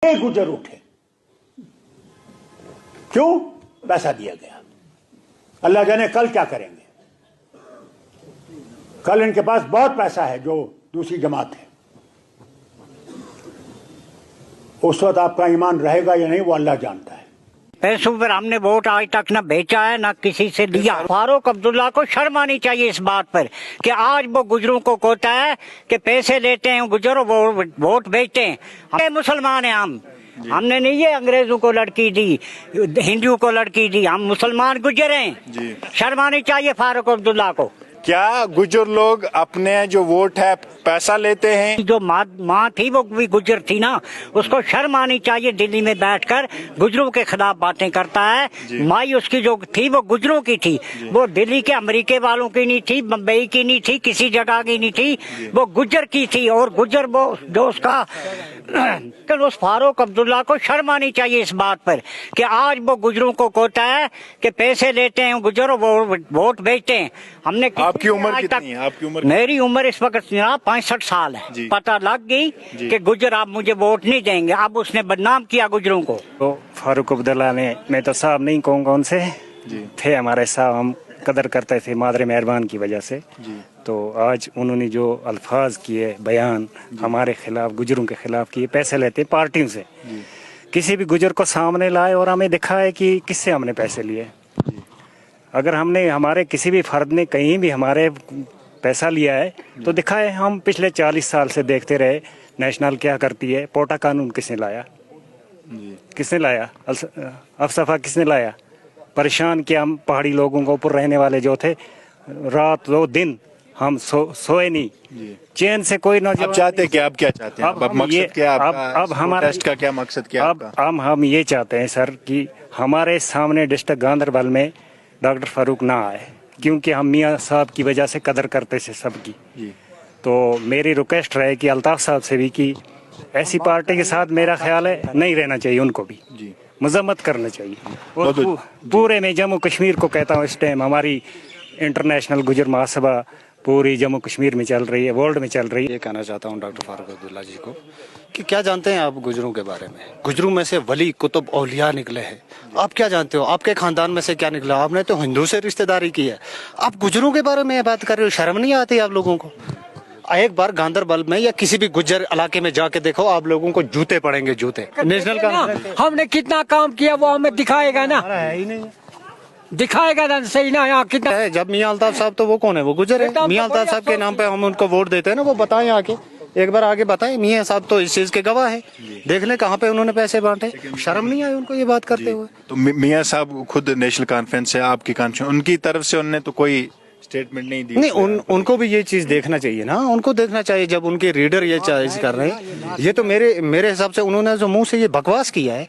एक गुजर उठे, क्यों? पैसा दिया गया। अल्लाह जाने कल क्या करेंगे। कल इनके पास बहुत पैसा है जो दूसरी जमात है, उस वक्त आपका ईमान रहेगा या नहीं वो अल्लाह जानता है। पैसों पर हमने वोट आज तक न बेचा है न किसी से लिया। फारूक अब्दुल्ला को शर्म आनी चाहिए इस बात पर कि आज वो गुजरों को कहता है कि पैसे लेते हैं गुजरों वो वोट बेचते हैं। हम मुसलमान हैं, हमने नहीं ये अंग्रेजों को लड़की दी, हिंदुओं को लड़की दी, हम मुसलमान गुजर हैं। शर्म आनी चाहिए फारूक अब्दुल्ला को। क्या गुजर लोग अपने जो वोट है पैसा लेते हैं? जो माँ थी वो भी गुजर थी ना, उसको शर्म आनी चाहिए। दिल्ली में बैठकर गुजरों के खिलाफ बातें करता है। माई उसकी जो थी वो गुजरों की थी, वो दिल्ली के अमेरिके वालों की नहीं थी, बम्बई की नहीं थी, किसी जगह की नहीं थी, वो गुजर की थी। और गुजर वो जो उसका उस फारूक अब्दुल्ला को शर्म आनी चाहिए इस बात पर कि आज वो गुजरों को कहता है कि पैसे लेते हैं गुजरों वो वोट बेचते हैं। हमने आपकी उम्र कितनी है? आपकी उम्र? मेरी उम्र इस वक्त 65 साल है। पता लग गई कि गुजर आप मुझे वोट नहीं देंगे। अब उसने बदनाम किया गुजरों को। तो फारूक अब्दुल्ला ने, मैं तो साहब नहीं कहूँगा, उनसे थे हमारे साहब, हम कदर करते थे मादरे मेहरबान की वजह से। तो आज उन्होंने जो अल्फाज किए, बयान हमारे खिलाफ, गुजरों के खिलाफ किए, पैसे लेते पार्टियों से, किसी भी गुजर को सामने लाए और हमें दिखाए कि किससे हमने पैसे लिए। अगर हमने, हमारे किसी भी फर्द ने कहीं भी हमारे पैसा लिया है तो दिखाए। हम पिछले 40 साल से देखते रहे नेशनल क्या करती है। पोटा कानून किसने लाया? किसने लाया? अफसफा किसने लाया? परेशान किया हम पहाड़ी लोगों को, ऊपर रहने वाले जो थे, रात 2 दिन हम सोए नहीं, चैन से कोई नौजवान। आप चाहते हैं कि आप क्या चाहते हैं? अब मकसद क्या है आपका? अब हमारा टेस्ट का क्या मकसद क्या है आपका? अब हम ये चाहते हैं सर कि हमारे सामने डिस्ट्रिक्ट गांधरबल में डॉक्टर फारूक ना आए, क्योंकि हम मियाँ साहब की वजह से कदर करते थे सबकी। तो मेरी रिक्वेस्ट रहे कि अल्ताफ साहब से भी कि ऐसी पार्टी के साथ मेरा ख्याल है नहीं रहना चाहिए, उनको भी मजम्मत करना चाहिए। और पूरे में जम्मू कश्मीर को कहता हूँ, इस टाइम हमारी इंटरनेशनल गुजर महासभा पूरी जम्मू कश्मीर में चल रही है, वर्ल्ड में चल रही है। ये कहना चाहता हूँ डॉक्टर फारूक अब्दुल्ला जी को कि क्या जानते हैं आप गुजरों के बारे में? गुजरों में से वली कुतुब औलिया निकले हैं। आप क्या जानते हो? आपके खानदान में से क्या निकला? आपने तो हिंदू से रिश्तेदारी की है, आप गुजरों के बारे में बात कर रहे हो। शर्म नहीं आती आप लोगों को? एक बार गांधरबल में या किसी भी गुज्जर इलाके में जाके देखो, आप लोगों को जूते पड़ेंगे, जूते। नेशनल का हमने कितना काम किया वो हमें दिखाएगा ना, दिखाएगा ना सही ना। यहाँ कितना है? जब मियाँ अल्ताफ साहब, तो वो कौन है? वो गुजर है। मियाँ अल्ताफ साहब के नाम पे हम उनको वोट देते हैं ना, वो बताएं आके, एक बार आगे बताएं। मियाँ साहब तो इस चीज के गवाह है, देख ले कहाँ पे उन्होंने पैसे बांटे। शर्म नहीं आई उनको ये बात करते हुए? तो मियाँ साहब खुद नेशनल कॉन्फ्रेंस है, आपकी कॉन्फ्रेंस, उनकी तरफ से उन्होंने तो कोई स्टेटमेंट नहीं दी? नहीं, उनको भी ये चीज देखना चाहिए ना, उनको देखना चाहिए जब उनके रीडर ये चीज कर रहे हैं। ये तो मेरे हिसाब से उन्होंने जो मुंह से ये बकवास किया है।